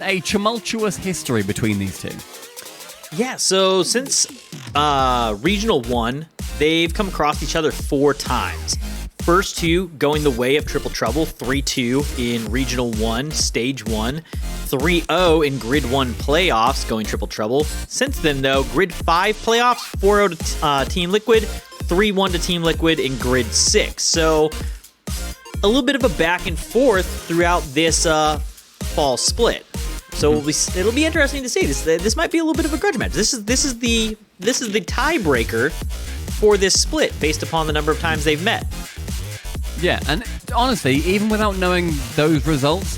A tumultuous history between these two. Yeah, so since Regional 1, they've come across each other 4 times. First 2 going the way of Triple Trouble, 3-2 in Regional 1, Stage 1, 3-0 in Grid 1 playoffs, going Triple Trouble. Since then, though, Grid 5 playoffs, 4-0 to Team Liquid, 3-1 to Team Liquid in Grid 6. So a little bit of a back and forth throughout this fall split. So it'll be interesting to see. This might be a little bit of a grudge match. This is the tiebreaker for this split based upon the number of times they've met. Yeah, and honestly, even without knowing those results,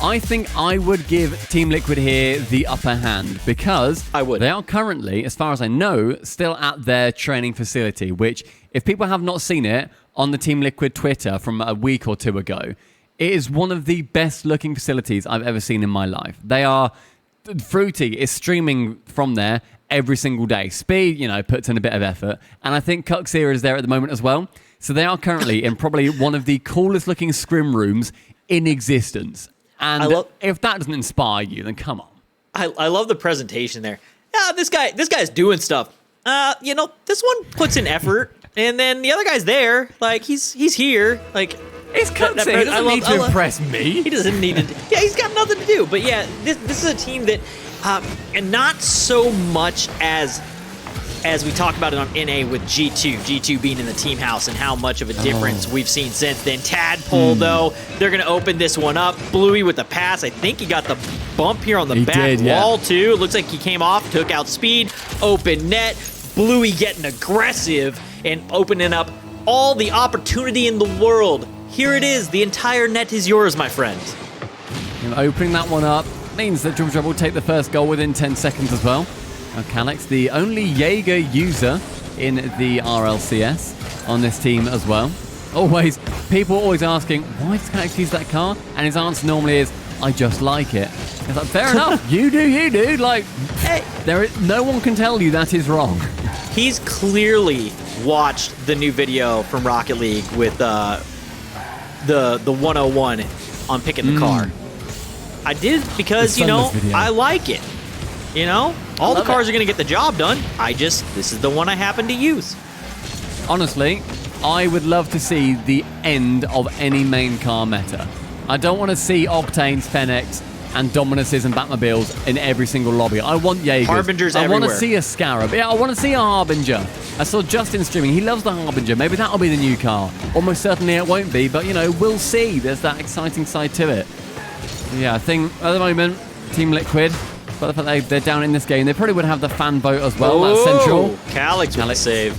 I think I would give Team Liquid here the upper hand because they are currently, as far as I know, still at their training facility, which, if people have not seen it on the Team Liquid Twitter from a week or 2 ago, it is one of the best looking facilities I've ever seen in my life. They are, Fruity is streaming from there every single day. Speed, puts in a bit of effort. And I think Cuxia is there at the moment as well. So they are currently in probably one of the coolest looking scrim rooms in existence. And if that doesn't inspire you, then come on. I love the presentation there. Yeah, this guy's doing stuff. This one puts in effort. And then the other guy's there. Like, he's here. Like, it's Cuxia. He doesn't need to impress me. He doesn't need to. Yeah, he's got nothing to do. But yeah, this is a team that, and not so much as we talk about it on NA with G2 being in the team house and how much of a difference we've seen since then. Tadpole, though, they're going to open this one up. Bluey with the pass. I think he got the bump here on the back wall, too. It looks like he came off, took out Speed, open net. Bluey getting aggressive and opening up all the opportunity in the world. Here it is. The entire net is yours, my friend. And opening that one up means that Triple Trouble will take the first goal within 10 seconds as well. Now, Calyx, the only Jaeger user in the RLCS on this team as well. People always asking, why does Calyx use that car? And his answer normally is, I just like it. It's like, fair enough. You do. Like, hey, no one can tell you that is wrong. He's clearly watched the new video from Rocket League with the 101 on picking the car. I did because, I like it. All the cars are going to get the job done. This is the one I happen to use. Honestly, I would love to see the end of any main car meta. I don't want to see Octanes, Fennecs, and Dominuses and Batmobiles in every single lobby. I want Jaegers. Harbingers everywhere. I want to see a Scarab. Yeah, I want to see a Harbinger. I saw Justin streaming. He loves the Harbinger. Maybe that'll be the new car. Almost certainly it won't be, but, we'll see. There's that exciting side to it. Yeah, I think at the moment, Team Liquid, but the fact they're down in this game, they probably would have the fan vote as well. That's central. Calyx with the save.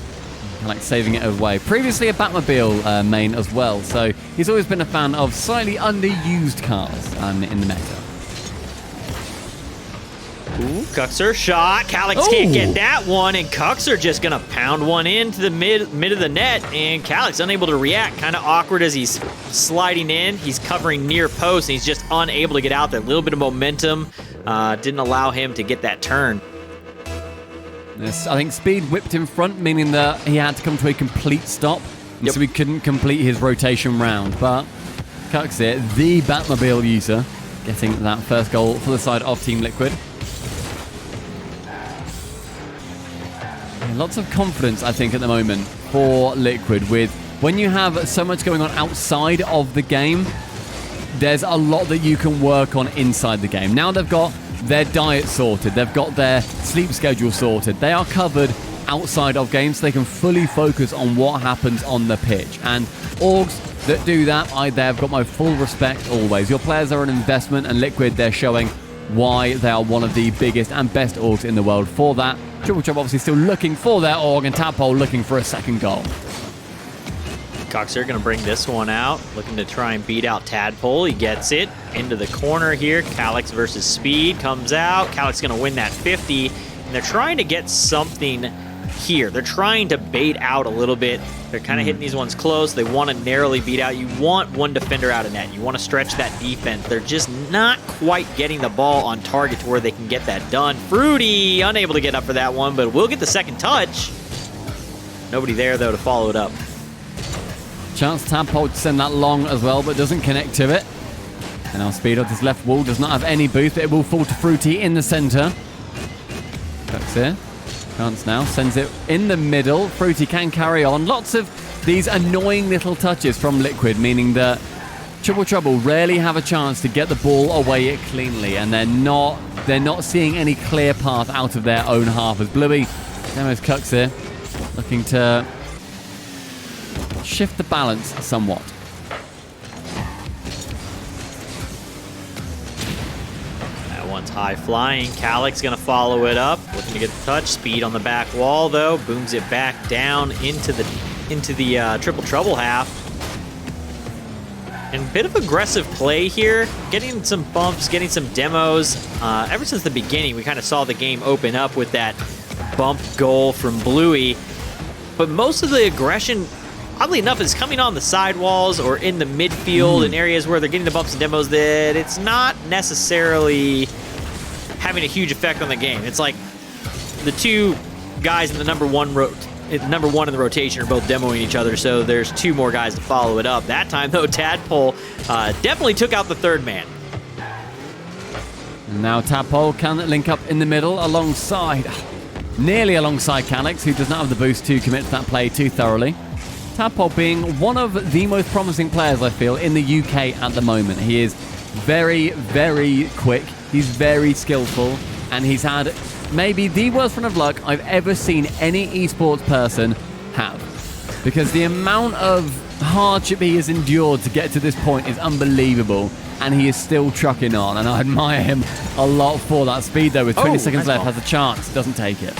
Calyx saving it away. Previously a Batmobile main as well, so he's always been a fan of slightly underused cars in the meta. Ooh, Cuxer shot. Calyx can't get that one, and Cuxer just gonna pound one into the mid of the net, and Calyx unable to react. Kind of awkward as he's sliding in. He's covering near post, and he's just unable to get out there. A little bit of momentum didn't allow him to get that turn. Yes, I think Speed whipped in front, meaning that he had to come to a complete stop, and so he couldn't complete his rotation round. But Cuxer, the Batmobile user, getting that first goal for the side of Team Liquid. Lots of confidence, I think, at the moment for Liquid. With when you have so much going on outside of the game, there's a lot that you can work on inside the game. Now they've got their diet sorted, they've got their sleep schedule sorted. They are covered outside of games, so they can fully focus on what happens on the pitch. And orgs that do that, they've got my full respect always. Your players are an investment, and Liquid, they're showing why they are one of the biggest and best orgs in the world for that. Triple Trouble obviously still looking for their org, and Tadpole looking for a second goal. Cuxer going to bring this one out, looking to try and beat out Tadpole. He gets it into the corner here. Calyx versus Speed comes out. Calyx going to win that 50, and they're trying to get something here. They're trying to bait out a little bit. They're kind of hitting these ones close. They want to narrowly beat out. You want one defender out of net. You want to stretch that defense. They're just not quite getting the ball on target to where they can get that done. Fruity unable to get up for that one, but will get the second touch. Nobody there, though, to follow it up. Chance Tadpole to send that long as well, but doesn't connect to it. And now Speedo, this left wall does not have any boost, but it will fall to Fruity in the center. Cooks here. Chance now, sends it in the middle. Fruity can carry on. Lots of these annoying little touches from Liquid, meaning that Triple Trouble rarely have a chance to get the ball away cleanly, and they're not seeing any clear path out of their own half as Bluey demos Cooks here, looking to shift the balance somewhat. One's high flying. Calyx gonna follow it up, looking to get the touch. Speed on the back wall though, booms it back down into the Triple Trouble half. And a bit of aggressive play here, getting some bumps, getting some demos. Ever since the beginning, we kind of saw the game open up with that bump goal from Bluey. But most of the aggression, oddly enough, is coming on the sidewalls or in the midfield in areas where they're getting the bumps and demos that it's not necessarily having a huge effect on the game. It's like the two guys in the number one in the rotation are both demoing each other, so there's two more guys to follow it up. That time, though, Tadpole definitely took out the third man. And now Tadpole can link up in the middle nearly alongside Calyx, who does not have the boost to commit to that play too thoroughly. Tadpole being one of the most promising players, I feel, in the UK at the moment. He is very, very quick. He's very skillful, and he's had maybe the worst run of luck I've ever seen any esports person have. Because the amount of hardship he has endured to get to this point is unbelievable, and he is still trucking on, and I admire him a lot for that speed, though. With 20 seconds left, has a chance, doesn't take it.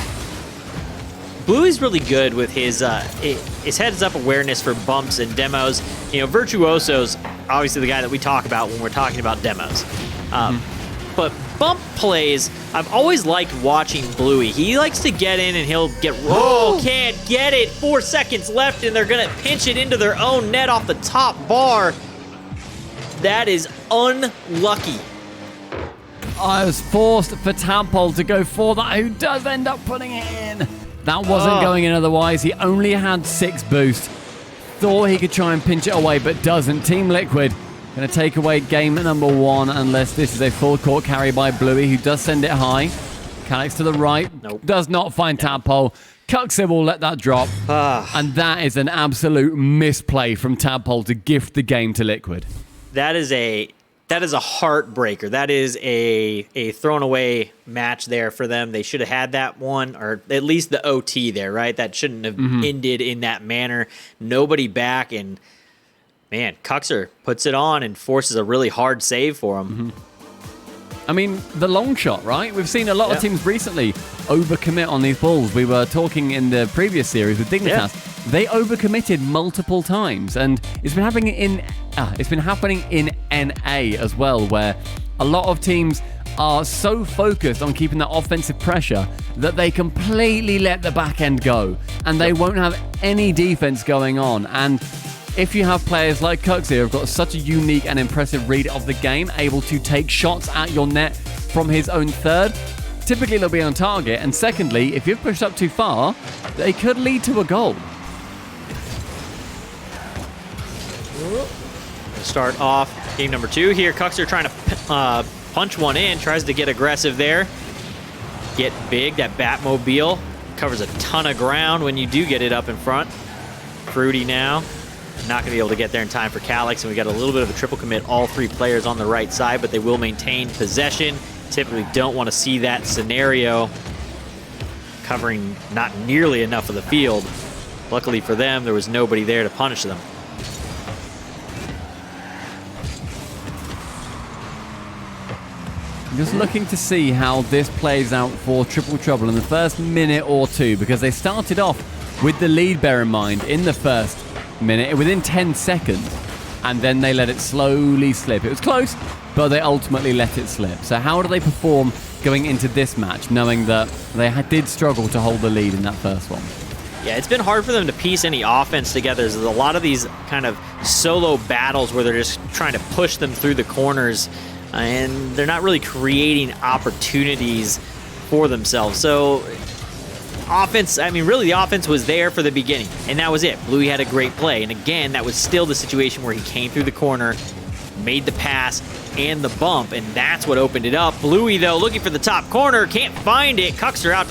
Bluey's really good with his heads-up awareness for bumps and demos. You know, Virtuoso's obviously the guy that we talk about when we're talking about demos. But bump plays, I've always liked watching Bluey. He likes to get in and he'll get... Oh, can't get it! 4 seconds left and they're going to pinch it into their own net off the top bar. That is unlucky. I was forced for Tadpole to go for that, who does end up putting it in. That wasn't going in otherwise. He only had 6 boost. Thought he could try and pinch it away, but doesn't. Team Liquid going to take away game number 1 unless this is a full court carry by Bluey, who does send it high. Calyx to the right. Nope. Does not find Tadpole. Cuxib will let that drop. And that is an absolute misplay from Tadpole to gift the game to Liquid. That is a heartbreaker. That is a thrown away match there for them. They should have had that one, or at least the OT there, right? That shouldn't have ended in that manner. Nobody back, and man, Cuxer puts it on and forces a really hard save for him. I mean, the long shot, right? We've seen a lot of teams recently overcommit on these balls. We were talking in the previous series with Dignitas. They overcommitted multiple times, and it's been happening in NA as well, where a lot of teams are so focused on keeping that offensive pressure that they completely let the back end go, and they won't have any defense going on. And if you have players like Cux here who've got such a unique and impressive read of the game, able to take shots at your net from his own third, typically they'll be on target. And secondly, if you've pushed up too far, they could lead to a goal. Start off game number 2 here. Cuxer trying to punch one in, tries to get aggressive there. Get big. That Batmobile covers a ton of ground when you do get it up in front. Fruity now. Not going to be able to get there in time for Calyx, and we got a little bit of a triple commit, all 3 players on the right side, but they will maintain possession. Typically don't want to see that scenario, covering not nearly enough of the field. Luckily for them, there was nobody there to punish them. Just looking to see how this plays out for Triple Trouble in the first minute or 2, because they started off with the lead, bear in mind, in the first minute, within 10 seconds, and then they let it slowly slip. It was close, but they ultimately let it slip. So how do they perform going into this match, knowing that they did struggle to hold the lead in that first one? Yeah, it's been hard for them to piece any offense together. There's a lot of these kind of solo battles where they're just trying to push them through the corners, and they're not really creating opportunities for themselves. So offense, I mean, really the offense was there for the beginning, and that was it. Bluey had a great play, and again, that was still the situation where he came through the corner, made the pass, and the bump, and that's what opened it up. Bluey, though, looking for the top corner, can't find it. Cuxer out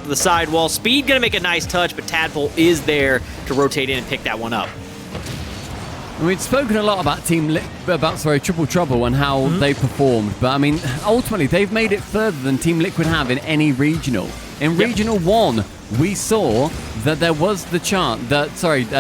to the sidewall. Speed gonna make a nice touch, but Tadpole is there to rotate in and pick that one up. We've spoken a lot about Triple Trouble and how they performed, but I mean, ultimately they've made it further than Team Liquid have in any regional. In Regional 1, we saw that there was the chance that,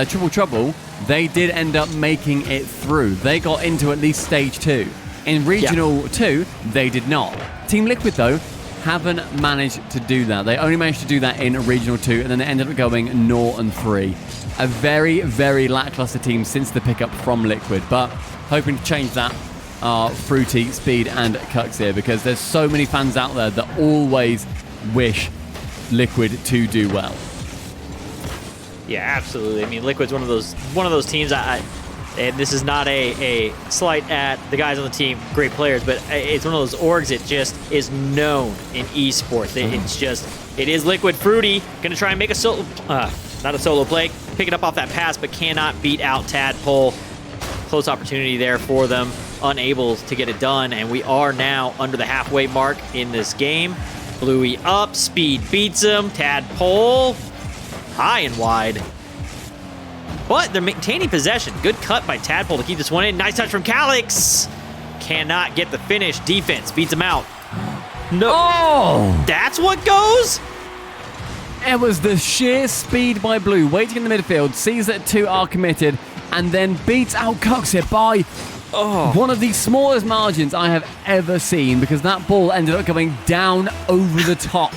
Triple Trouble, they did end up making it through. They got into at least Stage 2. In Regional 2, they did not. Team Liquid, though, haven't managed to do that. They only managed to do that in Regional 2, and then they ended up going 0-3. A very, very lackluster team since the pickup from Liquid, but hoping to change that are Fruity, Speed, and Cux here, because there's so many fans out there that always wish Liquid to do well. Yeah, absolutely. I mean, Liquid's one of those teams. And this is not a slight at the guys on the team, great players, but it's one of those orgs that just is known in esports. It is Liquid. Fruity gonna try and make a solo, not a solo play, pick it up off that pass, but cannot beat out Tadpole. Close opportunity there for them, unable to get it done, and we are now under the halfway mark in this game. Bluey up, Speed beats him, Tadpole high and wide. But they're maintaining possession. Good cut by Tadpole to keep this one in. Nice touch from Calix. Cannot get the finish. Defense beats him out. No. Oh! That's what goes? It was the sheer speed by Blue, waiting in the midfield, sees that two are committed, and then beats out Cuxer by one of the smallest margins I have ever seen, because that ball ended up going down over the top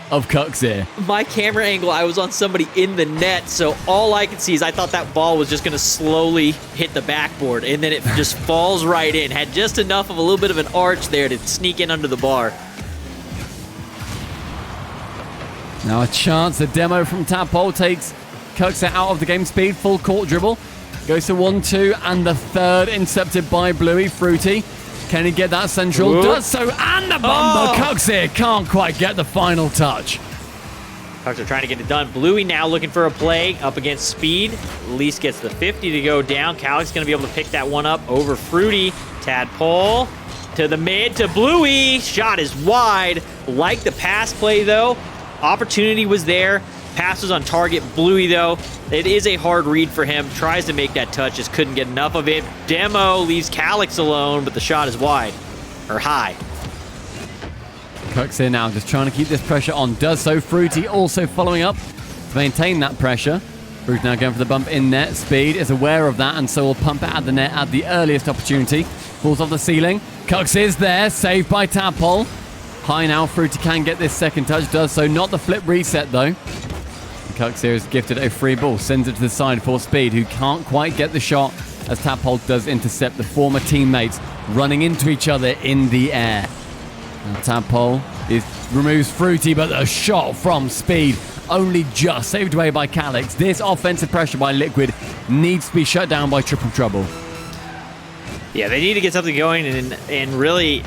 of Cuxer. My camera angle, I was on somebody in the net, so all I could see is I thought that ball was just going to slowly hit the backboard, and then it just falls right in. Had just enough of a little bit of an arch there to sneak in under the bar. Now a chance, a demo from Tadpole takes Cuxer out of the game. Speed, full court dribble. Goes to 1-2, and the third intercepted by Bluey. Fruity. Can he get that central? Ooh. Does so, and the bumper. Cuxer can't quite get the final touch. Cuxer trying to get it done. Bluey now looking for a play up against Speed. At least gets the 50 to go down. Calix going to be able to pick that one up over Fruity. Tadpole to the mid to Bluey. Shot is wide. Like the pass play, though. Opportunity was there. Pass was on target. Bluey, though, it is a hard read for him. Tries to make that touch, just couldn't get enough of it. Demo leaves Calix alone, but the shot is wide. Or high. Cuxer now just trying to keep this pressure on. Does so. Fruity also following up to maintain that pressure. Fruity now going for the bump in net. Speed is aware of that, and so will pump it at the net at the earliest opportunity. Falls off the ceiling. Cuxer is there. Saved by Tadpole. High now. Fruity can get this second touch. Does so. Not the flip reset, though. Cuxer is gifted a free ball, sends it to the side for Speed, who can't quite get the shot as Tadpole does intercept the former teammates running into each other in the air. Now Tadpole removes Fruity, but the shot from Speed only just saved away by Calix. This offensive pressure by Liquid needs to be shut down by Triple Trouble. Yeah, they need to get something going, and really,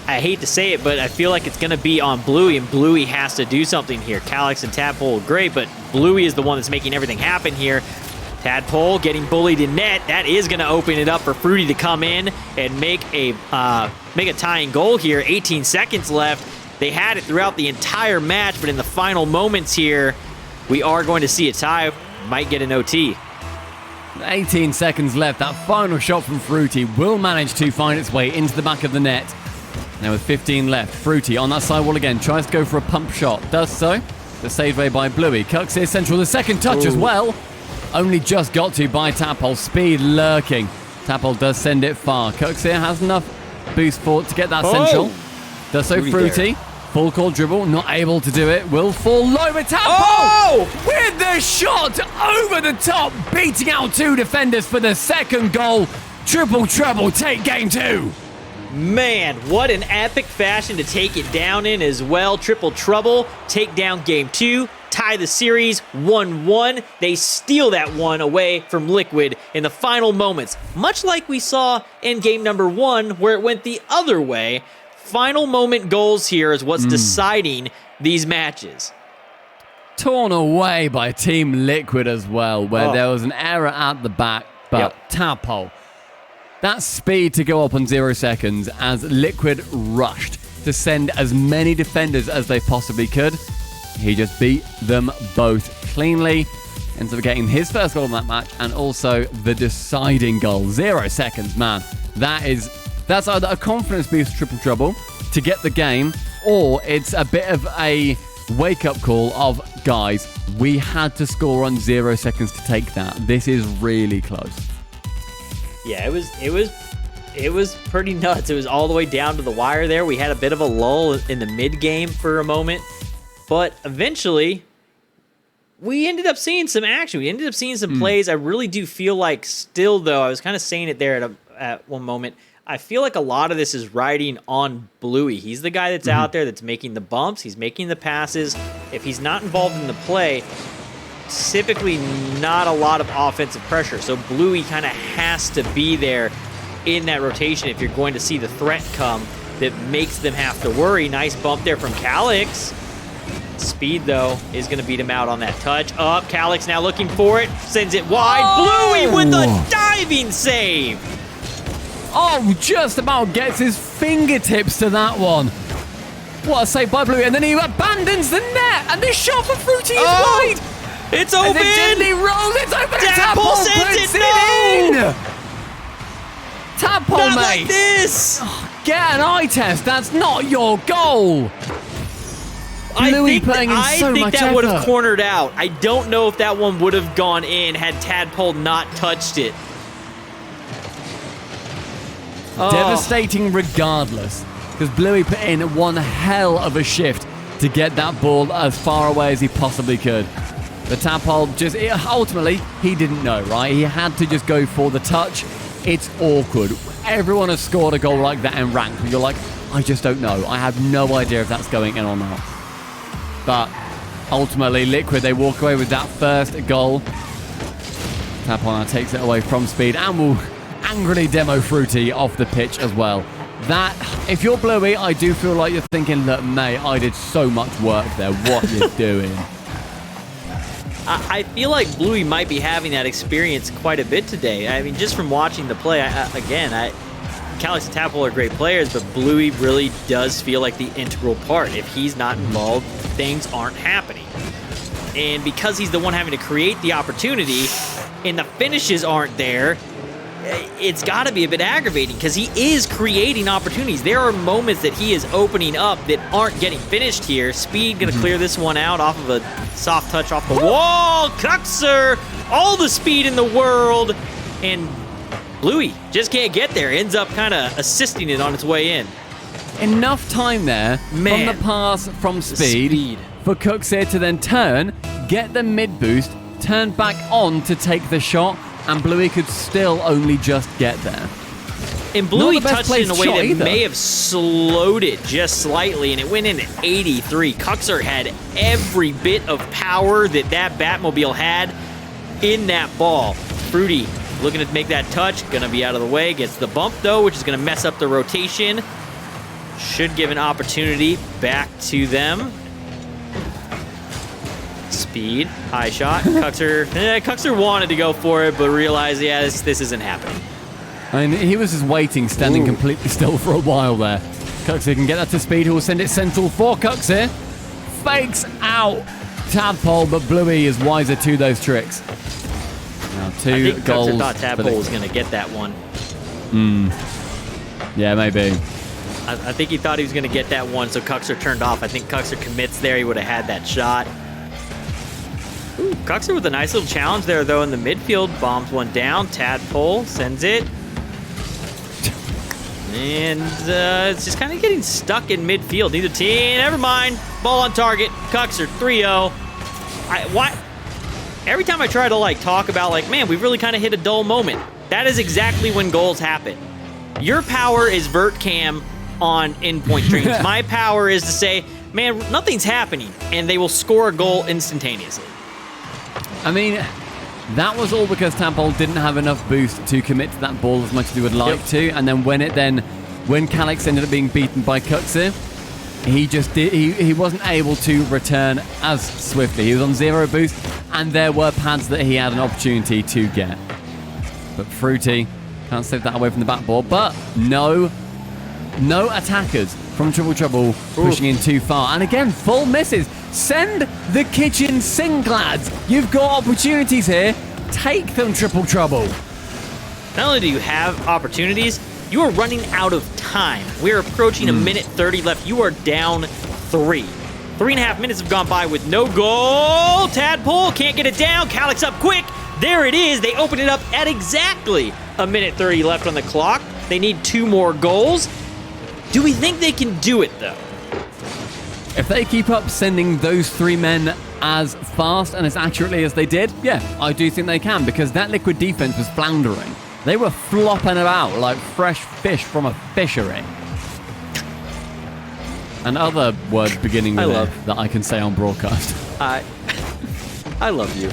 I hate to say it, but I feel like it's going to be on Bluey, and Bluey has to do something here. Calix and Tadpole are great, but Bluey is the one that's making everything happen here. Tadpole getting bullied in net. That is going to open it up for Fruity to come in and make a tying goal here. 18 seconds left. They had it throughout the entire match, but in the final moments here, we are going to see a tie. Might get an OT. 18 seconds left. That final shot from Fruity will manage to find its way into the back of the net. Now with 15 left, Fruity on that sidewall again, tries to go for a pump shot. Does so, but saved away by Bluey. Cuxer is central, the second touch as well. Only just got to by Tadpole. Speed lurking. Tadpole does send it far. Cuxer has enough boost for to get that central. Does so. Fruity. Full court dribble, not able to do it. Will fall low, but Tadpole with the shot over the top, beating out two defenders for the second goal. Triple Trouble take game 2. Man, what an epic fashion to take it down in as well. Triple Trouble take down game 2, tie the series 1-1. They steal that one away from Liquid in the final moments, much like we saw in game number 1 where it went the other way. Final moment goals here is what's deciding these matches. Torn away by Team Liquid as well, where there was an error at the back, but Tadpole that speed to go up on 0 seconds as Liquid rushed to send as many defenders as they possibly could. He just beat them both cleanly. Ends up getting his first goal in that match and also the deciding goal. 0 seconds, man. That's either a confidence boost for Triple Trouble to get the game, or it's a bit of a wake-up call of, guys, we had to score on 0 seconds to take that. This is really close. Yeah, it was pretty nuts. It was all the way down to the wire there. We had a bit of a lull in the mid-game for a moment, but eventually we ended up seeing some action. We ended up seeing some plays. I really do feel like still, though, I was kind of saying it there at one moment, I feel like a lot of this is riding on Bluey. He's the guy that's out there that's making the bumps. He's making the passes. If he's not involved in the play, typically not a lot of offensive pressure. So Bluey kind of has to be there in that rotation if you're going to see the threat come that makes them have to worry. Nice bump there from Calix. Speed, though, is going to beat him out on that touch. Up, Calix now looking for it. Sends it wide. Bluey with a diving save. Oh, just about gets his fingertips to that one. What a save by Bluey. And then he abandons the net. And this shot for Fruity is wide. It's open. As it gently rolls. It's open. Tadpole sends it in. Tadpole, not mate. Like this. Get an eye test. That's not your goal. I think much that would have effort. cornered out. I don't know if that one would have gone in had Tadpole not touched it. Devastating regardless, because Bluey put in one hell of a shift to get that ball as far away as he possibly could. The Tadpole ultimately, he didn't know, right? He had to just go for the touch. It's awkward. Everyone has scored a goal like that in ranked, and you're like, I just don't know. I have no idea if that's going in or not. But ultimately, Liquid, they walk away with that first goal. Tadpole now takes it away from Speed and will angrily demo Fruity off the pitch as well. That, if you're Bluey, I do feel like you're thinking, look, mate, I did so much work there. What are you doing? I feel like Bluey might be having that experience quite a bit today. I mean, just from watching the play, Calix and Tadpole are great players, but Bluey really does feel like the integral part. If he's not involved, things aren't happening. And because he's the one having to create the opportunity and the finishes aren't there, it's got to be a bit aggravating because he is creating opportunities. There are moments that he is opening up that aren't getting finished here. Speed going to clear this one out off of a soft touch off the wall. Cuxer, all the speed in the world. And Bluey just can't get there. Ends up kind of assisting it on its way in. Enough time there from the pass from Speed for Cuxer to then turn, get the mid boost, turn back on to take the shot, and Bluey could still only just get there. And Bluey touched it in a way that may have slowed it just slightly, and it went in at 83. Cuxer had every bit of power that Batmobile had in that ball. Fruity looking to make that touch, gonna be out of the way, gets the bump though, which is gonna mess up the rotation. Should give an opportunity back to them. Speed, high shot. Cuxer wanted to go for it, but realized, this isn't happening. I mean, he was just waiting, standing completely still for a while there. Cuxer can get that to Speed, who will send it central for Cuxer. Fakes out Tadpole, but Bluey is wiser to those tricks. Now 2 goals. I think Cuxer thought Tadpole was going to get that one. Yeah, maybe. I think he thought he was going to get that one, so Cuxer turned off. I think Cuxer commits there. He would have had that shot. Ooh, Cuxer with a nice little challenge there, though, in the midfield. Bombs one down. Tadpole sends it. And it's just kind of getting stuck in midfield. Neither team. Never mind. Ball on target. Cuxer 3-0. Every time I try to talk about man, we've really kind of hit a dull moment. That is exactly when goals happen. Your power is vert cam on in-point streams. My power is to say, man, nothing's happening, and they will score a goal instantaneously. I mean, that was all because Tadpole didn't have enough boost to commit to that ball as much as he would like to, and then when Calix ended up being beaten by Cuxer, he wasn't able to return as swiftly. He was on 0 boost, and there were pads that he had an opportunity to get. But Fruity Can't save that away from the backboard, but no attackers from Triple Trouble pushing in too far. And again, full misses. Send the kitchen sink, lads. You've got opportunities here. Take them, Triple Trouble. Not only do you have opportunities, you are running out of time. We're approaching a minute 30 left. You are down 3. 3.5 minutes have gone by with no goal. Tadpole can't get it down. Calyx up quick. There it is. They open it up at exactly a minute 30 left on the clock. They need 2 more goals. Do we think they can do it, though? If they keep up sending those 3 men as fast and as accurately as they did, yeah, I do think they can, because that Liquid defense was floundering. They were flopping about like fresh fish from a fishery. And other words beginning with it that I can say on broadcast. I love you.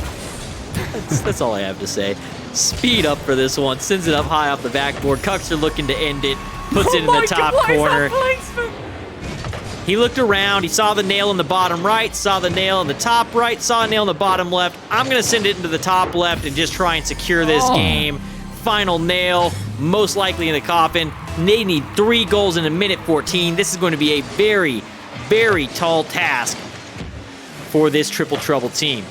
That's all I have to say. Speed up for this one. Sends it up high off the backboard. Cuxer looking to end it. Puts it in the top corner. He looked around. He saw the nail in the bottom right, saw the nail in the top right, saw a nail in the bottom left. I'm going to send it into the top left and just try and secure this game. Final nail, most likely in the coffin. They need 3 goals in a minute 14. This is going to be a very, very tall task for this Triple Trouble team.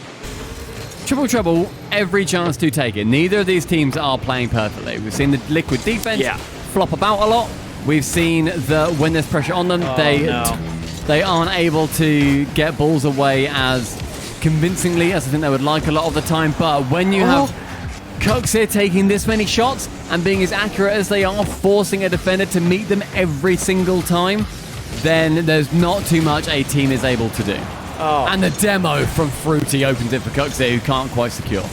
Triple Trouble, every chance to take it. Neither of these teams are playing perfectly. We've seen the Liquid defense flop about a lot. We've seen that when there's pressure on them, they aren't able to get balls away as convincingly as I think they would like a lot of the time. But when you have Cux here taking this many shots and being as accurate as they are, forcing a defender to meet them every single time, then there's not too much a team is able to do. And the demo from Fruity opens it for Cux here, who can't quite secure.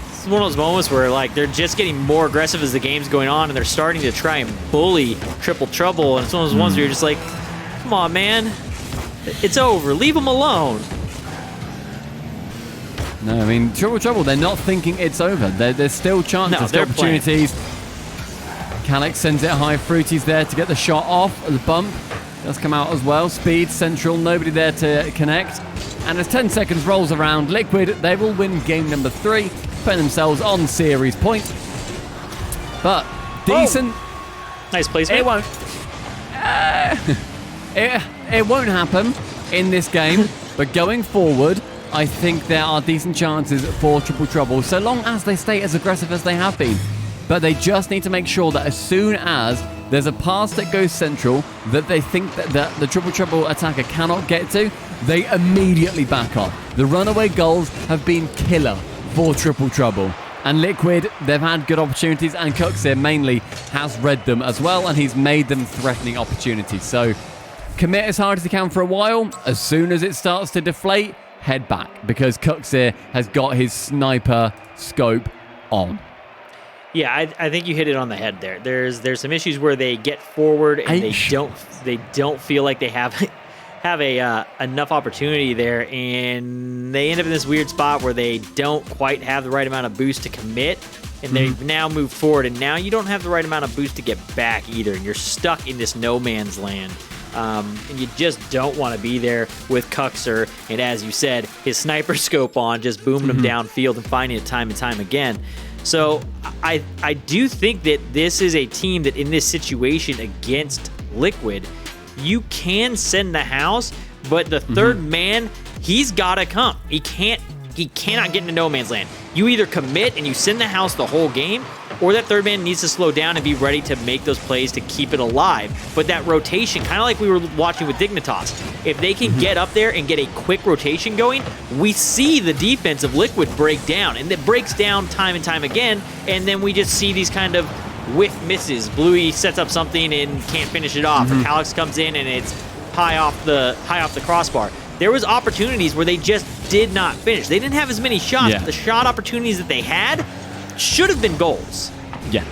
This is one of those moments where like they're just getting more aggressive as the game's going on, and they're starting to try and bully Triple Trouble, and it's one of those ones where you're just like, come on, man. It's over. Leave them alone. No, I mean, Triple Trouble, they're not thinking it's over. There's still chances, no, still opportunities. Calyx sends it high. Fruity's there to get the shot off. The bump does come out as well. Speed, central, nobody there to connect. And as 10 seconds rolls around, Liquid, they will win game number 3, putting themselves on series point. But decent. Nice placement. It won't. It won't happen in this game, but going forward, I think there are decent chances for Triple Trouble, so long as they stay as aggressive as they have been. But they just need to make sure that as soon as there's a pass that goes central that they think that the Triple Trouble attacker cannot get to, they immediately back off. The runaway goals have been killer for Triple Trouble. And Liquid, they've had good opportunities, and Cuxir mainly has read them as well, and he's made them threatening opportunities. So commit as hard as you can for a while. As soon as it starts to deflate, head back, because Cuxir has got his sniper scope on. Yeah, I think you hit it on the head there. There's some issues where they get forward and they don't feel like they have enough opportunity there, and they end up in this weird spot where they don't quite have the right amount of boost to commit, and they've now moved forward, and now you don't have the right amount of boost to get back either, and you're stuck in this no man's land. And you just don't want to be there with Cuxer, and as you said, his sniper scope on, just booming him downfield and finding it time and time again. So I do think that this is a team that in this situation against Liquid, you can send the house, but the third man, he's got to come. He cannot get into no man's land. You either commit and you send the house the whole game, or that third man needs to slow down and be ready to make those plays to keep it alive. But that rotation, kind of like we were watching with Dignitas, if they can get up there and get a quick rotation going, we see the defense of Liquid break down, and it breaks down time and time again, and then we just see these kind of whiff misses. Bluey sets up something and can't finish it off, or Calyx comes in and it's high off the crossbar. There was opportunities where they just did not finish. They didn't have as many shots, but the shot opportunities that they had should have been goals. Yeah.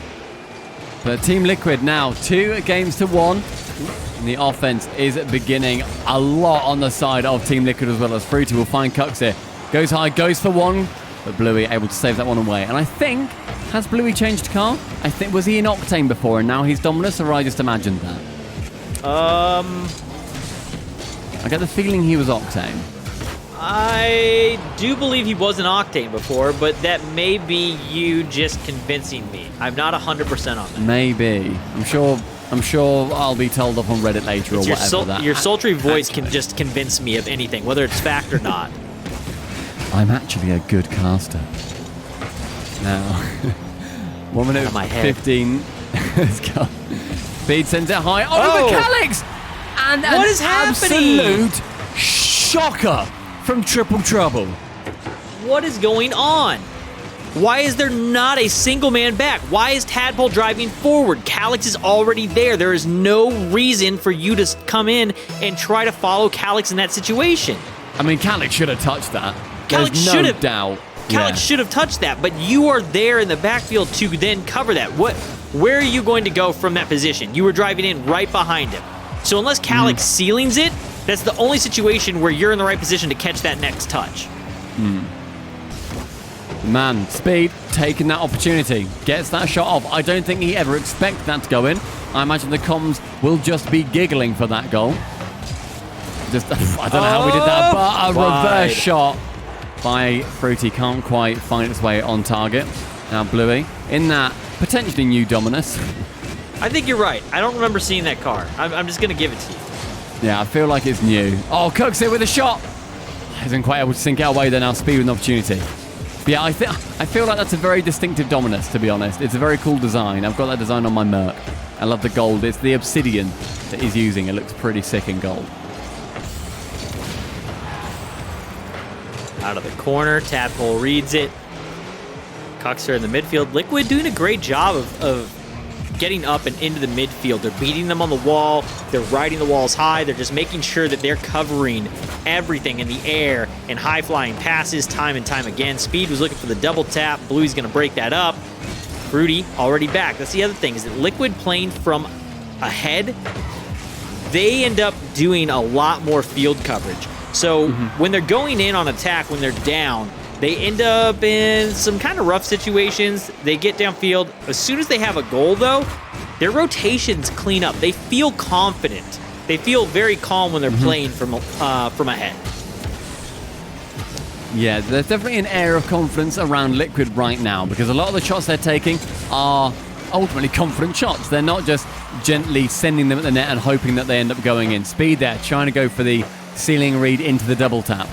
But Team Liquid now 2 games to 1. And the offense is beginning a lot on the side of Team Liquid, as well as Fruity will find Cux here. Goes high, goes for one, but Bluey able to save that one away. And I think, has Bluey changed car? I think, was he in Octane before and now he's Dominus, or I just imagined that? I get the feeling he was Octane. I do believe he was an Octane before, but that may be you just convincing me. I'm not 100% on that. Maybe. I'm sure I'll be told off on Reddit later or whatever. Your sultry voice can just convince me of anything, whether it's fact or not. I'm actually a good caster. Now, 1 minute 15. Let's go. Speed sends it high. Oh, Calyx! And what is happening? Absolute shocker from Triple Trouble. What is going on? Why is there not a single man back? Why is Tadpole driving forward? Calyx is already there. There is no reason for you to come in and try to follow Calyx in that situation. I mean, Calyx should have touched that. Calyx should have. Doubt. Calyx should have touched that, but you are there in the backfield to then cover that. Where are you going to go from that position? You were driving in right behind him. So unless Calyx ceilings it, that's the only situation where you're in the right position to catch that next touch. Man, Speed taking that opportunity. Gets that shot off. I don't think he ever expected that to go in. I imagine the comms will just be giggling for that goal. I don't know how we did that, but a reverse shot by Fruity can't quite find its way on target. Now Bluey in that potentially new Dominus. I think you're right. I don't remember seeing that car. I'm just going to give it to you. Yeah, I feel like it's new. Oh, Cook's here with a shot. Isn't quite able to sink our way there now. Speed with an opportunity. But yeah, I feel like that's a very distinctive Dominus, to be honest. It's a very cool design. I've got that design on my Merc. I love the gold. It's the obsidian that he's using. It looks pretty sick in gold. Out of the corner, Tadpole reads it. Cuxer in the midfield. Liquid doing a great job of getting up and into the midfield. They're beating them on the wall. They're riding the walls high. They're just making sure that they're covering everything in the air and high-flying passes time and time again. Speed was looking for the double tap. Bluey's going to break that up. Fruity already back. That's the other thing, is that Liquid playing from ahead, they end up doing a lot more field coverage. So when they're going in on attack, when they're down, they end up in some kind of rough situations. They get downfield. As soon as they have a goal, though, their rotations clean up. They feel confident. They feel very calm when they're playing from ahead. Yeah, there's definitely an air of confidence around Liquid right now, because a lot of the shots they're taking are ultimately confident shots. They're not just gently sending them at the net and hoping that they end up going in. Speed there, trying to go for the ceiling read into the double tap.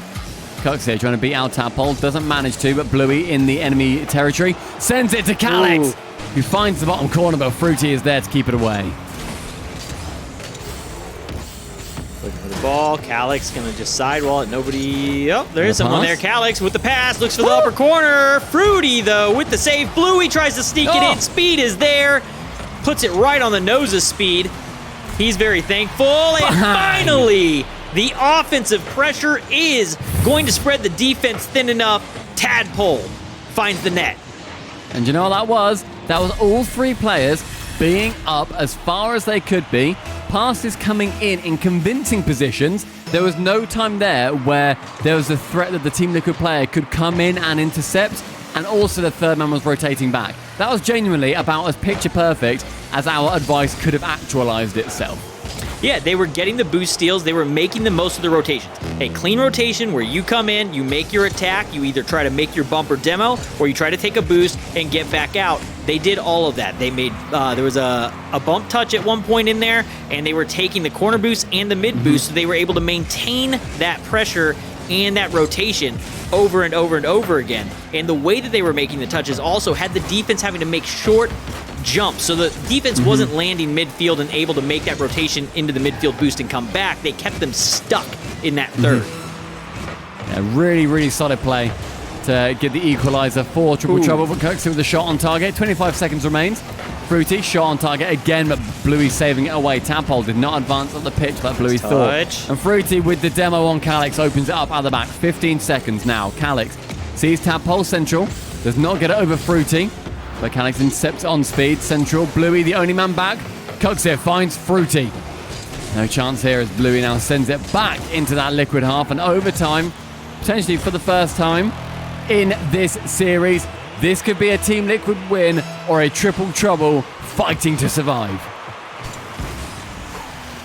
Cox here trying to beat out Tadpole. Doesn't manage to, but Bluey in the enemy territory sends it to Calyx, who finds the bottom corner, but Fruity is there to keep it away. Looking for the ball. Calyx going to just sidewall it. Nobody. Oh, there is someone there. Calyx with the pass. Looks for the upper corner. Fruity, though, with the save. Bluey tries to sneak it in. Speed is there. Puts it right on the nose of Speed. He's very thankful. And finally, the offensive pressure is going to spread the defense thin enough. Tadpole finds the net. And you know what that was? That was all three players being up as far as they could be. Passes coming in convincing positions. There was no time there where there was a threat that the Team Liquid player could come in and intercept, and also the third man was rotating back. That was genuinely about as picture perfect as our advice could have actualized itself. Yeah, they were getting the boost steals. They were making the most of the rotations. A clean rotation where you come in, you make your attack, you either try to make your bumper demo, or you try to take a boost and get back out. They did all of that. They made, there was a bump touch at one point in there, and they were taking the corner boost and the mid boost, so they were able to maintain that pressure and that rotation over and over and over again. And the way that they were making the touches also had the defense having to make short jumps. So the defense wasn't landing midfield and able to make that rotation into the midfield boost and come back. They kept them stuck in that third. Yeah, really, really solid play to get the equalizer for Triple Trouble. But Kirk's with the shot on target. 25 seconds remains. Fruity, shot on target again, but Bluey saving it away. Tadpole did not advance up the pitch like Bluey thought. And Fruity with the demo on Calyx opens it up out the back. 15 seconds now. Calyx sees Tadpole central. Does not get it over Fruity, but Calyx intercepts on speed. Central, Bluey the only man back. Coxer finds Fruity. No chance here as Bluey now sends it back into that Liquid half. And overtime, potentially for the first time in this series, this could be a Team Liquid win or a Triple Trouble fighting to survive.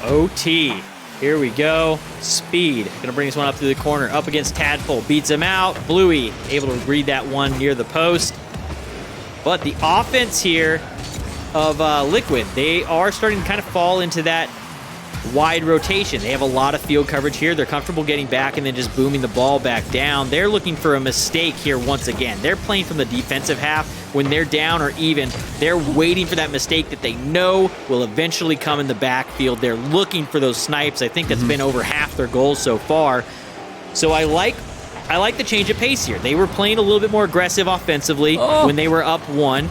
OT Here we go. Speed. Going to bring this one up through the corner. Up against Tadpole. Beats him out. Bluey able to read that one near the post. But the offense here of Liquid, they are starting to kind of fall into that wide rotation. They have a lot of field coverage here. They're comfortable getting back and then just booming the ball back down. They're looking for a mistake here once again. They're playing from the defensive half. When they're down or even, they're waiting for that mistake that they know will eventually come in the backfield. They're looking for those snipes. I think that's been over half their goals so far. So I like the change of pace here. They were playing a little bit more aggressive offensively when they were up 1.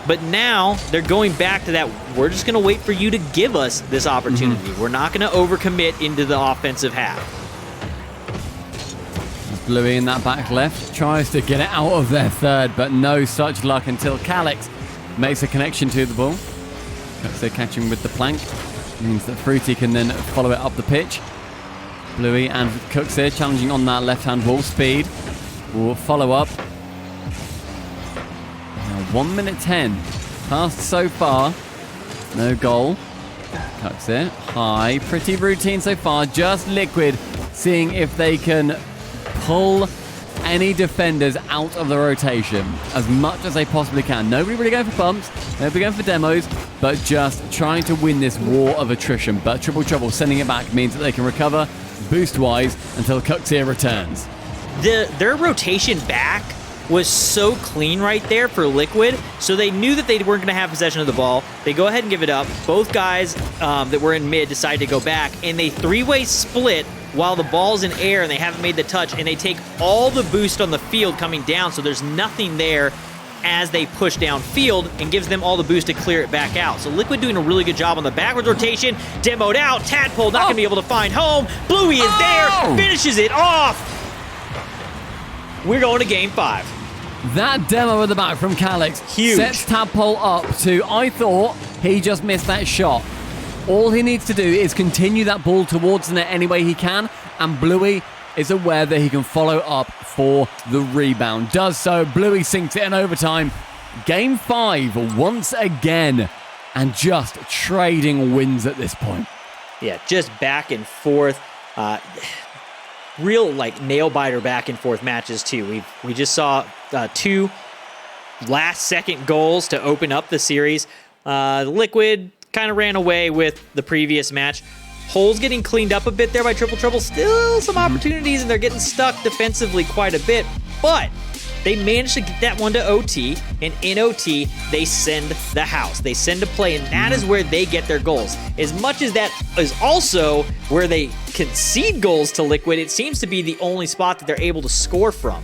But now they're going back to that, we're just going to wait for you to give us this opportunity. We're not going to overcommit into the offensive half. Bluey in that back left tries to get it out of their third, but no such luck until Calix makes a connection to the ball. So catching with the plank means that Fruity can then follow it up the pitch. Bluey and Cooks here challenging on that left-hand wall. Speed will follow up. 1 minute 10 passed so far. No goal. Cooks here. High. Pretty routine so far. Just Liquid seeing if they can pull any defenders out of the rotation as much as they possibly can. Nobody really going for bumps. Nobody going for demos. But just trying to win this war of attrition. But Triple Trouble sending it back means that they can recover boost-wise until Cooks here returns. Their rotation back was so clean right there for Liquid, so they knew that they weren't going to have possession of the ball. They go ahead and give it up. Both guys that were in mid decide to go back, and they three-way split while the ball's in air and they haven't made the touch, and they take all the boost on the field coming down, so there's nothing there as they push downfield and gives them all the boost to clear it back out. So Liquid doing a really good job on the backwards rotation. Demoed out. Tadpole not going to be able to find home. Bluey is there. Finishes it off. We're going to game 5. That demo at the back from Calix Huge. Sets Tadpole up to, I thought he just missed that shot. All he needs to do is continue that ball towards the net any way he can, and Bluey is aware that he can follow up for the rebound. Does so. Bluey sinks it in overtime. Game 5 once again, and just trading wins at this point. Yeah, just back and forth. Real like nail biter back and forth matches too. We just saw 2 last second goals to open up the series. Liquid kind of ran away with the previous match. Holes getting cleaned up a bit there by Triple Trouble. Still some opportunities, and they're getting stuck defensively quite a bit. But they managed to get that one to OT, and in OT, they send the house. They send a play, and that is where they get their goals. As much as that is also where they concede goals to Liquid, it seems to be the only spot that they're able to score from.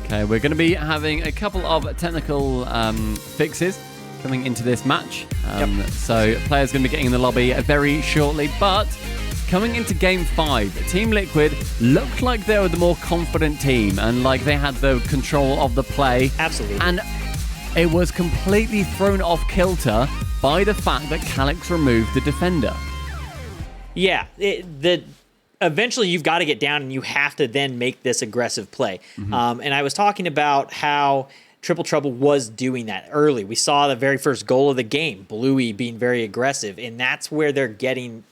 Okay, we're going to be having a couple of technical fixes coming into this match. So players going to be getting in the lobby very shortly, but coming into Game 5, Team Liquid looked like they were the more confident team and like they had the control of the play. Absolutely. And it was completely thrown off kilter by the fact that Calix removed the defender. Yeah, eventually you've got to get down and you have to then make this aggressive play. And I was talking about how Triple Trouble was doing that early. We saw the very first goal of the game, Bluey being very aggressive, and that's where they're getting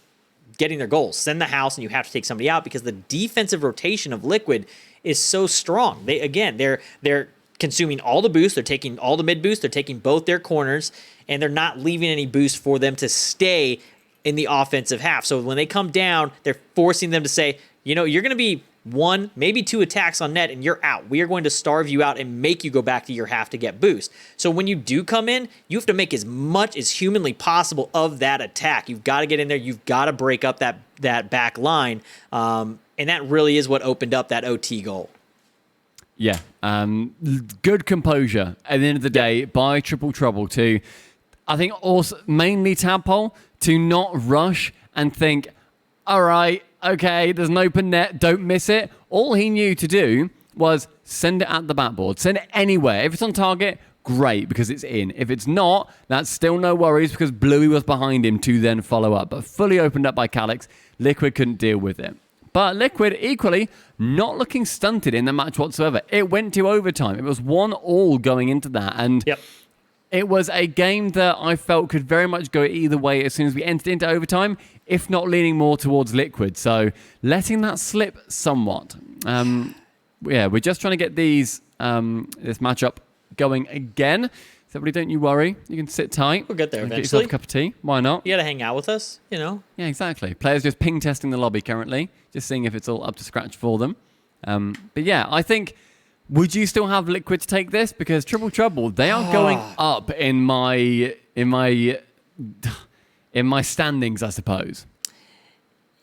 their goals. Send the house, and you have to take somebody out because the defensive rotation of Liquid is so strong. They're consuming all the boost. They're taking all the mid boost. They're taking both their corners, and they're not leaving any boost for them to stay in the offensive half. So when they come down, they're forcing them to say, you know, you're going to be 1, maybe 2 attacks on net and you're out. We are going to starve you out and make you go back to your half to get boost. So when you do come in, you have to make as much as humanly possible of that attack. You've got to get in there. You've got to break up that back line. And that really is what opened up that OT goal. Yeah. Good composure at the end of the day by Triple Trouble to, I think also mainly Tadpole, to not rush and think, all right, okay, there's an open net, don't miss it. All he knew to do was send it at the backboard. Send it anywhere. If it's on target, great, because it's in. If it's not, that's still no worries because Bluey was behind him to then follow up. But fully opened up by Calix, Liquid couldn't deal with it. But Liquid, equally, not looking stunted in the match whatsoever. It went to overtime. It was 1-1 going into that. And It was a game that I felt could very much go either way as soon as we entered into overtime, if not leaning more towards Liquid. So letting that slip somewhat. Yeah, we're just trying to get this matchup going again. So everybody, don't you worry. You can sit tight. We'll get there eventually. Get yourself a cup of tea. Why not? You got to hang out with us, you know. Yeah, exactly. Players just ping testing the lobby currently, just seeing if it's all up to scratch for them. But yeah, I think, would you still have Liquid to take this? Because Triple Trouble, they are going up in my standings, I suppose.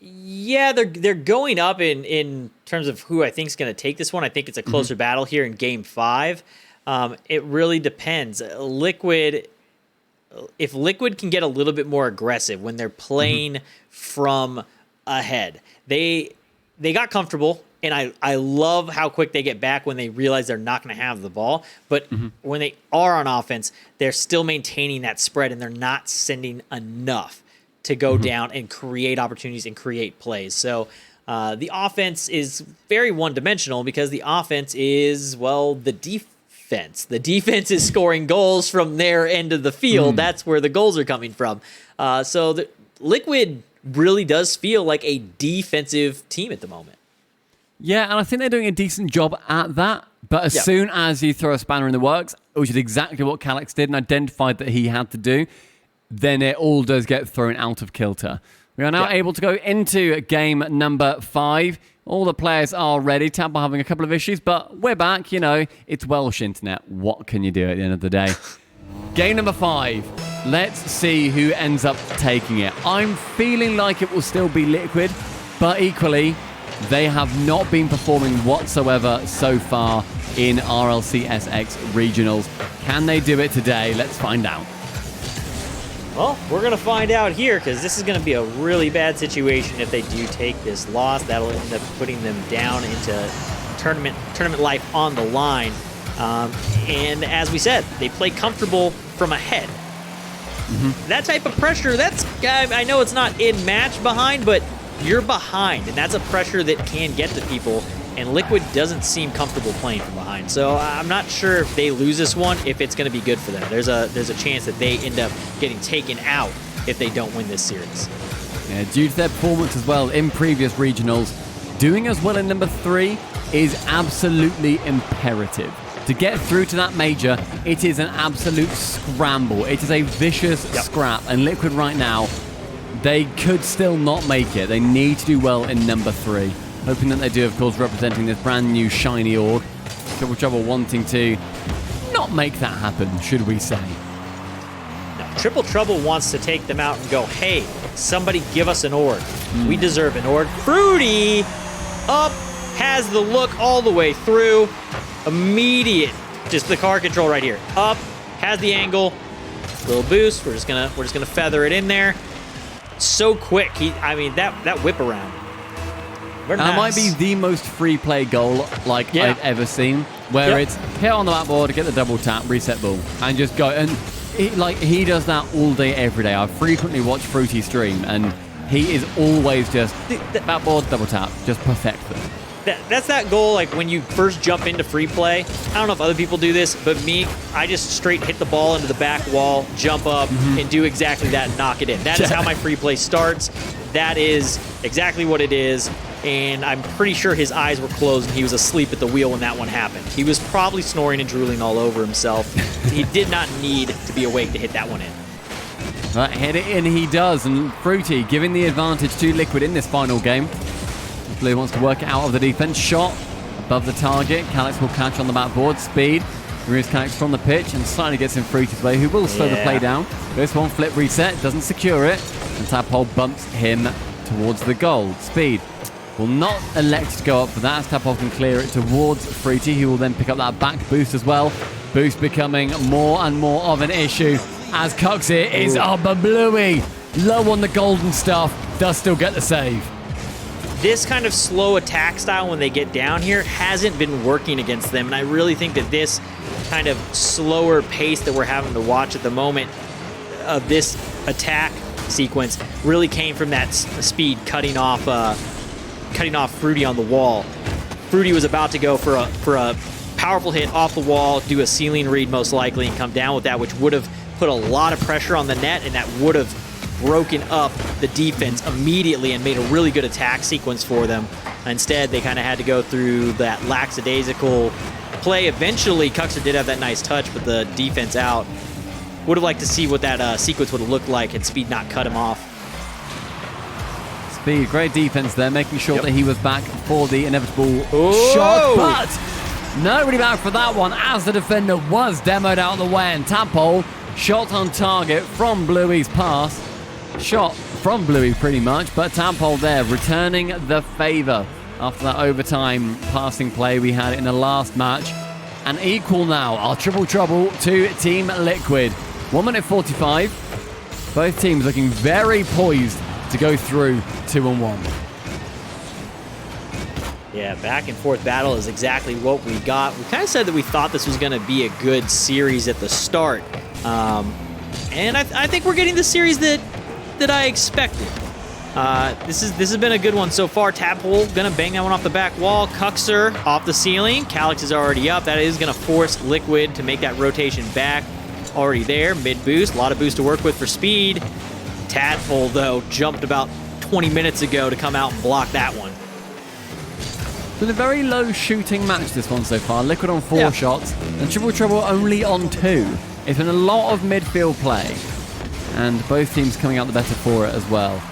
Yeah, they're going up in terms of who I think is going to take this one. I think it's a closer battle here in Game 5. It really depends. If Liquid can get a little bit more aggressive when they're playing from ahead, they got comfortable, and I love how quick they get back when they realize they're not going to have the ball. But when they are on offense, they're still maintaining that spread, and they're not sending enough to go down and create opportunities and create plays. So the offense is very one-dimensional because the offense is, well, the defense. The defense is scoring goals from their end of the field. That's where the goals are coming from. So the Liquid really does feel like a defensive team at the moment. Yeah, and I think they're doing a decent job at that. But as soon as you throw a spanner in the works, which is exactly what Calyx did and identified that he had to do, then it all does get thrown out of kilter. We are now able to go into game number 5. All the players are ready. Tampa having a couple of issues, but we're back. You know, it's Welsh internet. What can you do at the end of the day? Game number 5. Let's see who ends up taking it. I'm feeling like it will still be Liquid, but equally, they have not been performing whatsoever so far in RLCSX regionals. Can they do it today? Let's find out. Well, we're going to find out here because this is going to be a really bad situation if they do take this loss. That'll end up putting them down into tournament life on the line. And as we said, they play comfortable from ahead. That type of pressure, I know it's not in match behind, but you're behind, and that's a pressure that can get to people. And Liquid doesn't seem comfortable playing from behind. So I'm not sure if they lose this one, if it's going to be good for them. There's a chance that they end up getting taken out if they don't win this series. Yeah, due to their performance as well in previous regionals, doing as well in number 3 is absolutely imperative. To get through to that major, it is an absolute scramble. It is a vicious scrap. And Liquid right now, they could still not make it. They need to do well in number 3. Hoping that they do, of course, representing this brand new shiny org. Triple Trouble wanting to not make that happen, should we say. No, Triple Trouble wants to take them out and go, hey, somebody give us an org. We deserve an org. Fruity up, has the look all the way through. Immediate, just the car control right here. Up, has the angle, little boost. We're just gonna feather it in there. So quick. That whip around. That might be the most free play goal I've ever seen, where it's hit on the backboard, get the double tap, reset ball, and just go. And he does that all day, every day. I frequently watch Fruity stream, and he is always just backboard, double tap, just perfect them. That's that goal, like when you first jump into free play. I don't know if other people do this, but me, I just straight hit the ball into the back wall, jump up, and do exactly that and knock it in. That is how my free play starts. That is exactly what it is. And I'm pretty sure his eyes were closed and he was asleep at the wheel when that one happened. He was probably snoring and drooling all over himself. He did not need to be awake to hit that one in. Hit it in he does, and Fruity giving the advantage to Liquid in this final game. Blue wants to work it out of the defense. Shot above the target. Calyx will catch on the backboard. Speed. Removes Calyx from the pitch and slightly gets in Fruity's way, who will slow the play down. This one flip reset, doesn't secure it, and Tadpole bumps him towards the goal. Speed will not elect to go up for that, as Tadpole can clear it towards Fruity, who will then pick up that back boost as well. Boost becoming more and more of an issue as Cuxit is up a Bluey. Low on the golden stuff, does still get the save. This kind of slow attack style when they get down here hasn't been working against them, and I really think that this kind of slower pace that we're having to watch at the moment of this attack sequence really came from that Speed cutting off Fruity on the wall. Fruity was about to go for a powerful hit off the wall, do a ceiling read most likely, and come down with that, which would have put a lot of pressure on the net, and that would have broken up the defense immediately and made a really good attack sequence for them. Instead, they kind of had to go through that lackadaisical play. Eventually, Cuxer did have that nice touch, but the defense out. Would have liked to see what that sequence would have looked like had Speed not cut him off. Speed, great defense there, making sure that he was back for the inevitable Whoa. shot, but nobody back for that one as the defender was demoed out of the way, and Tadpole shot on target from Bluey's pass. Shot from Bluey pretty much, but Tadpole there returning the favor after that overtime passing play we had in the last match. And equal now, our triple trouble to Team Liquid. 1 minute 45. Both teams looking very poised to go through 2-1. Yeah, back and forth battle is exactly what we got. We kind of said that we thought this was going to be a good series at the start. And I think we're getting the series that I expected. This has been a good one so far. Tadpole gonna bang that one off the back wall. Cuxer off the ceiling. Calyx is already up. That is gonna force Liquid to make that rotation back. Already there, mid boost. A lot of boost to work with for Speed. Tadpole though jumped about 20 minutes ago to come out and block that one. It's been a very low shooting match this one so far. Liquid on 4 shots and Triple Trouble only on 2. It's been a lot of midfield play, and both teams coming out the better for it as well.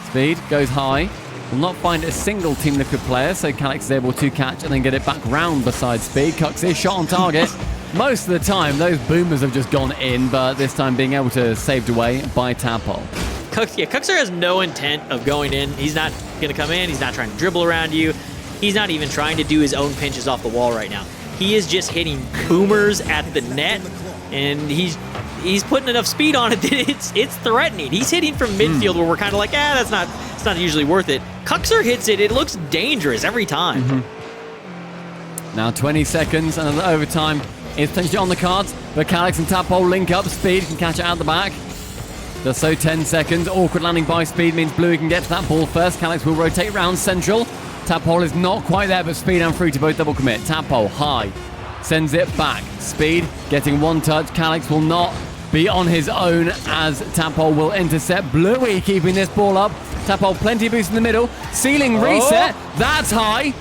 Speed goes high. Will not find a single Team Liquid player, so Calyx is able to catch and then get it back round beside Speed. Cux is shot on target. Most of the time, those boomers have just gone in, but this time being able to saved away by Tadpole. Cuxer has no intent of going in. He's not going to come in. He's not trying to dribble around you. He's not even trying to do his own pinches off the wall right now. He is just hitting boomers at the net, and he's putting enough speed on it that it's threatening. He's hitting from midfield where we're kind of like, it's not usually worth it. Cuxer hits it. It looks dangerous every time. Now 20 seconds, and another overtime is potentially on the cards, but Calyx and Tadpole link up. Speed can catch it out the back. Does so 10 seconds. Awkward landing by Speed means Bluey can get to that ball first. Calyx will rotate round central. Tadpole is not quite there, but Speed and Fruity both double commit. Tadpole high. Sends it back. Speed getting one touch. Calyx will not be on his own as Tadpole will intercept. Bluey keeping this ball up. Tadpole plenty of boost in the middle. Ceiling reset. That's high.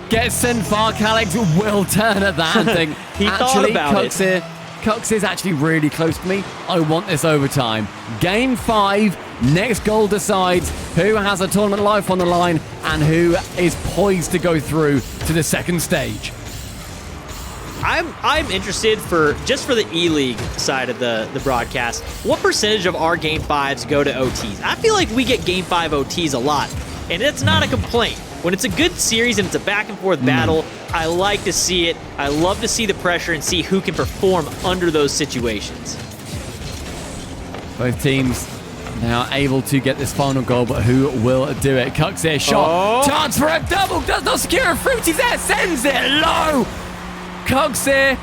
Gets sent far. Calyx will turn at that and think, he thought about it. Cux is actually really close to me. I want this overtime. Game 5. Next goal decides who has a tournament life on the line and who is poised to go through to the second stage. I'm interested for the E-League side of the broadcast. What percentage of our Game 5s go to OTs? I feel like we get Game 5 OTs a lot, and it's not a complaint. When it's a good series and it's a back-and-forth battle, I like to see it. I love to see the pressure and see who can perform under those situations. Both teams now able to get this final goal, but who will do it? Cux there, shot. Chance for a double. Does not secure. Fruity's there. Sends it low. Cux here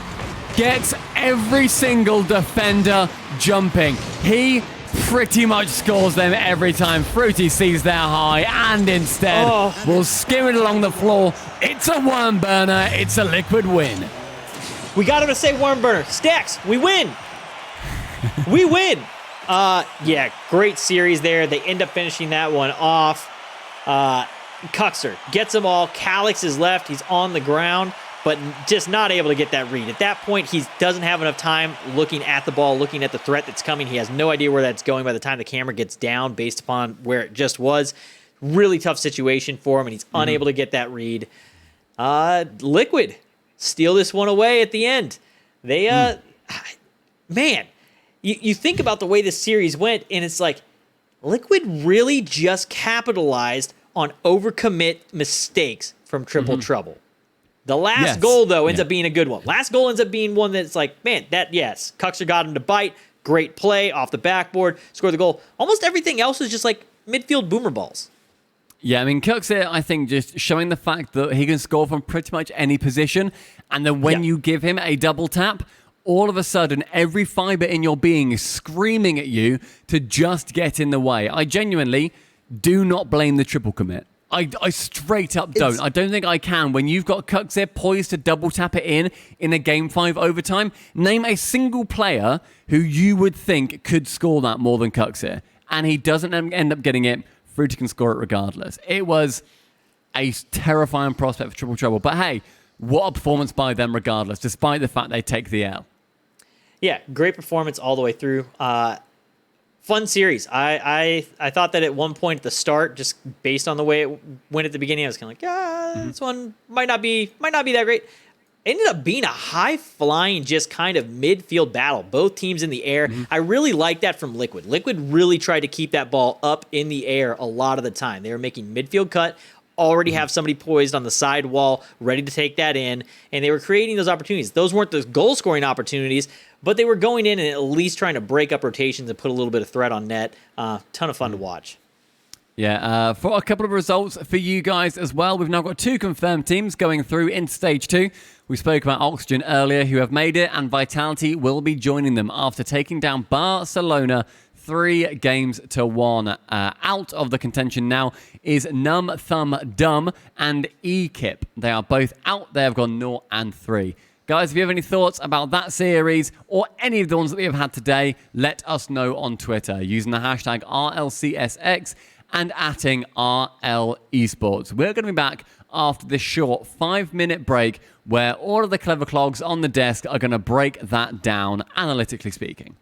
gets every single defender jumping. He pretty much scores them every time. Fruity sees their high and instead will skim it along the floor. It's a worm burner. It's a Liquid win. We got him to say worm burner. Stacks, we win. We win. Yeah, great series there. They end up finishing that one off. Cuxer gets them all. Calyx is left. He's on the ground, but just not able to get that read. At that point, he doesn't have enough time looking at the ball, looking at the threat that's coming. He has no idea where that's going by the time the camera gets down based upon where it just was. Really tough situation for him, and he's unable to get that read. Liquid steal this one away at the end. They, man, you think about the way this series went, and it's like Liquid really just capitalized on overcommit mistakes from Triple Trouble. The last goal, though, ends up being a good one. Last goal ends up being one that's like, man, Cuxer got him to bite. Great play off the backboard. Scored the goal. Almost everything else is just like midfield boomer balls. Yeah, I mean, Cuxer, I think, just showing the fact that he can score from pretty much any position. And then when you give him a double tap, all of a sudden, every fiber in your being is screaming at you to just get in the way. I genuinely do not blame the triple commit. I straight up don't. I don't think I can. When you've got Kuxir poised to double tap it in a Game 5 overtime, name a single player who you would think could score that more than Kuxir. And he doesn't end up getting it. Fruity can score it regardless. It was a terrifying prospect for Triple Trouble. But hey, what a performance by them regardless, despite the fact they take the L. Yeah, great performance all the way through. Fun series. I thought that at one point at the start, just based on the way it went at the beginning, I was kind of like, this one might not be that great. Ended up being a high-flying, just kind of midfield battle. Both teams in the air. I really like that from Liquid. Liquid really tried to keep that ball up in the air a lot of the time. They were making midfield cut, already have somebody poised on the side wall, ready to take that in, and they were creating those opportunities. Those weren't the goal-scoring opportunities, but they were going in and at least trying to break up rotations and put a little bit of threat on net. Ton of fun to watch. Yeah, for a couple of results for you guys as well. We've now got 2 confirmed teams going through into Stage 2. We spoke about Oxygen earlier, who have made it, and Vitality will be joining them after taking down Barcelona 3-1. Out of the contention now is Numb Thumb Dumb and Ekip. They are both out. They have gone 0-3. Guys, if you have any thoughts about that series or any of the ones that we have had today, let us know on Twitter using the hashtag RLCSX and @ing RL Esports. We're going to be back after this short 5-minute break where all of the clever clogs on the desk are going to break that down, analytically speaking.